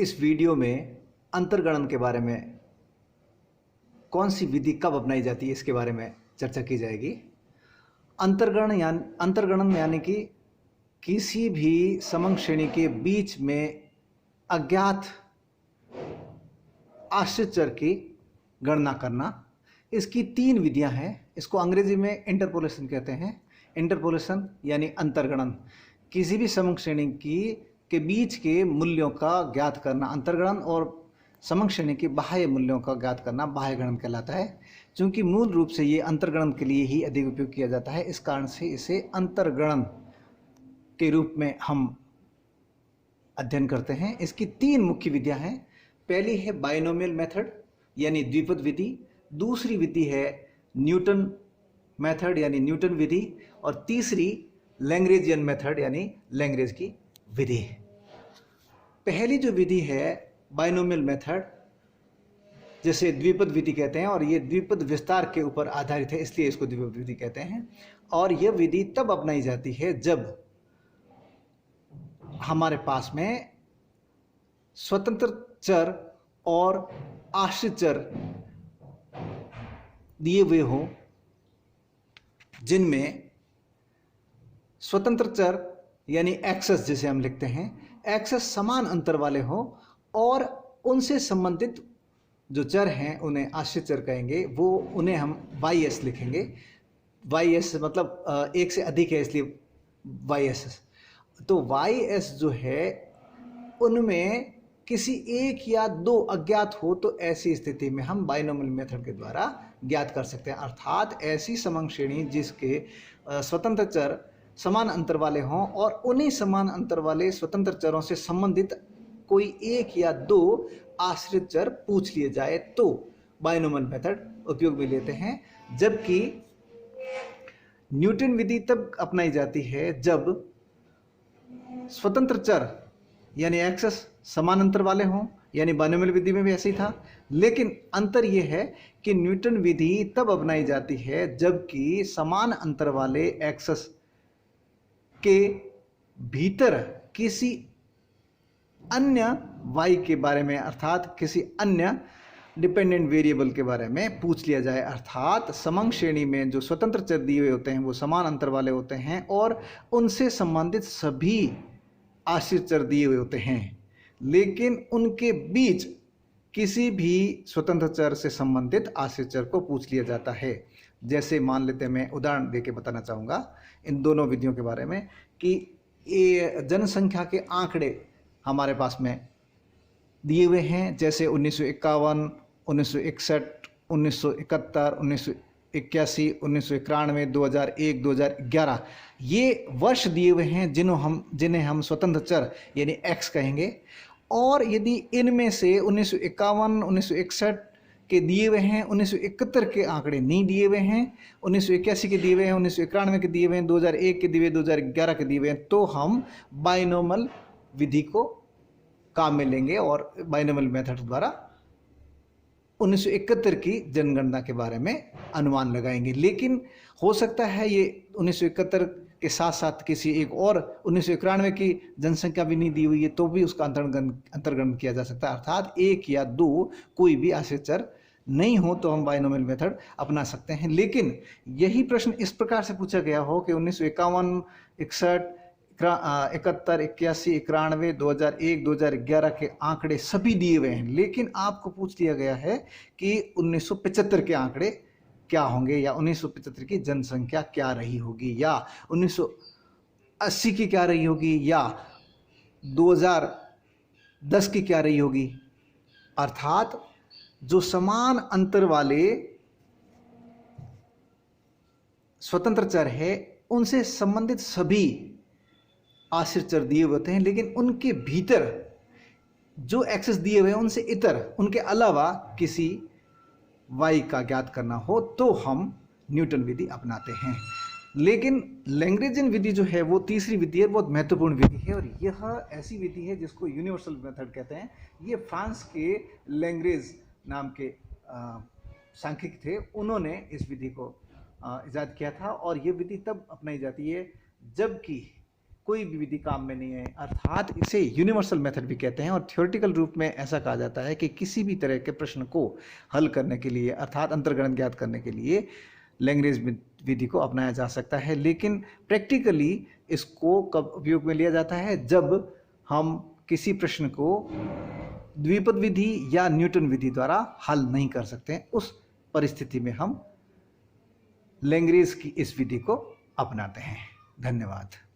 इस वीडियो में अंतर्गणन के बारे में, कौन सी विधि कब अपनाई जाती है, इसके बारे में चर्चा की जाएगी। अंतर्गणन यानी कि किसी भी समंग श्रेणी के बीच में अज्ञात आश्रित चर की गणना करना। इसकी 3 विधियां हैं। इसको अंग्रेजी में इंटरपोलेशन कहते हैं। इंटरपोलेशन यानी अंतर्गणन, किसी भी समंग श्रेणी के बीच के मूल्यों का ज्ञात करना अंतर्गणन, और समंग श्रेणी के बाह्य मूल्यों का ज्ञात करना बाह्य गणन कहलाता है। क्योंकि मूल रूप से ये अंतर्गणन के लिए ही अधिक उपयोग किया जाता है, इस कारण से इसे अंतर्गणन के रूप में हम अध्ययन करते हैं। इसकी 3 मुख्य विधियां हैं। पहली है बाइनोमियल मेथड यानी द्विपद विधि, दूसरी विधि है न्यूटन मेथड यानी न्यूटन विधि, और तीसरी लैग्रेंजियन मेथड यानी लैग्रेंज की विधि। पहली जो विधि है बाइनोमियल मेथड, जैसे द्विपद विधि कहते हैं, और ये द्विपद विस्तार के ऊपर आधारित है, इसलिए इसको द्विपद विधि कहते हैं। और यह विधि तब अपनाई जाती है जब हमारे पास में स्वतंत्र चर और आश्रित चर दिए हुए हों, जिनमें स्वतंत्र चर यानी एक्सेस जिसे हम लिखते हैं, एक्सेस समान अंतर वाले हों, और उनसे संबंधित जो चर हैं उन्हें आश्रित चर कहेंगे। वो उन्हें हम YS लिखेंगे। YS मतलब एक से अधिक है, इसलिए YS। तो YS जो है उनमें किसी एक या 2 अज्ञात हो, तो ऐसी स्थिति में हम बाइनोमियल मेथड के द्वारा ज्ञात कर सकते हैं। अर्थात ऐसी समंग श्रेणी जिसके स्वतंत्र चर समान अंतर वाले हों और उन्हीं समान अंतर वाले स्वतंत्र चरों से संबंधित कोई एक या 2 आश्रित चर पूछ लिए जाए, तो बाइनोमियल मेथड उपयोग में लेते हैं। जबकि न्यूटन विधि तब अपनाई जाती है जब स्वतंत्र चर यानी एक्सेस समान अंतर वाले हों, यानी बाइनोमियल विधि में भी ऐसे ही था। लेकिन अंतर यह है कि न्यूटन विधि तब अपनाई जाती है जबकि समान अंतर वाले एक्सेस के भीतर किसी अन्य y के बारे में, अर्थात किसी अन्य डिपेंडेंट वेरिएबल के बारे में पूछ लिया जाए। अर्थात समंग श्रेणी में जो स्वतंत्र चर दिए हुए होते हैं वो समान अंतर वाले होते हैं और उनसे संबंधित सभी आश्रित चर दिए हुए होते हैं, लेकिन उनके बीच किसी भी स्वतंत्र चर से संबंधित आश्रित चर को पूछ लिया जाता है। जैसे मान लेते हैं, मैं उदाहरण देके बताना चाहूँगा इन दोनों विधियों के बारे में, कि ये जनसंख्या के आंकड़े हमारे पास में दिए हुए हैं। जैसे 1951, 1961, 1971, 1981, 1991, 2001, 2011 ये वर्ष दिए हुए हैं जिन्हें हम स्वतंत्र चर यानी x कहेंगे। और यदि इनमें से 1951, 1961 के दिए हुए हैं, 1971 के आंकड़े नहीं दिए हुए हैं, 1981 के दिए हुए हैं, 1991 के दिए हुए हैं, 2001 के दिए हुए, 2011 के दिए हुए हैं, तो हम बाइनोमियल विधि को काम में लेंगे और बाइनोमियल मेथड द्वारा 1971 की जनगणना के बारे में अनुमान लगाएंगे। लेकिन हो सकता है ये 1971 के साथ साथ किसी एक और 1991 की जनसंख्या भी नहीं दी हुई है, तो भी उसका अंतर्गणन किया जा सकता है। अर्थात 1 या 2 कोई भी आश्रित चर नहीं हो तो हम बाइनोमियल मेथड अपना सकते हैं। लेकिन यही प्रश्न इस प्रकार से पूछा गया हो कि 1951, 61, 71, 81, 91, 2001, 2011 के आंकड़े सभी दिए हुए हैं, लेकिन आपको पूछ लिया गया है कि 1975 के आंकड़े क्या होंगे, या 1975 की जनसंख्या क्या रही होगी, या 1980 की क्या रही होगी, या 2010 की क्या रही होगी। अर्थात जो समान अंतर वाले स्वतंत्र चर है उनसे संबंधित सभी आश्रित चर दिए हुए होते हैं, लेकिन उनके भीतर जो एक्सेस दिए हुए हैं उनसे इतर, उनके अलावा किसी y का ज्ञात करना हो तो हम न्यूटन विधि अपनाते हैं। लेकिन लैग्रेंजियन विधि जो है वो तीसरी विधि है, बहुत महत्वपूर्ण विधि है, और यह ऐसी विधि है जिसको यूनिवर्सल मेथड कहते हैं। ये फ्रांस के लैग्रेंज नाम के सांख्यिकी थे, उन्होंने इस विधि को इजाद किया था। और ये विधि तब अपनाई जाती है जबकि कोई भी विधि काम में नहीं है। अर्थात इसे यूनिवर्सल मेथड भी कहते हैं। और थ्योरेटिकल रूप में ऐसा कहा जाता है कि किसी भी तरह के प्रश्न को हल करने के लिए, अर्थात अंतर्गणन ज्ञात करने के लिए लैग्रेंज विधि को अपनाया जा सकता है। लेकिन प्रैक्टिकली इसको कब उपयोग में लिया जाता है? जब हम किसी प्रश्न को द्विपद विधि या न्यूटन विधि द्वारा हल नहीं कर सकते हैं। उस परिस्थिति में हम लैग्रेंज की इस विधि को अपनाते हैं। धन्यवाद।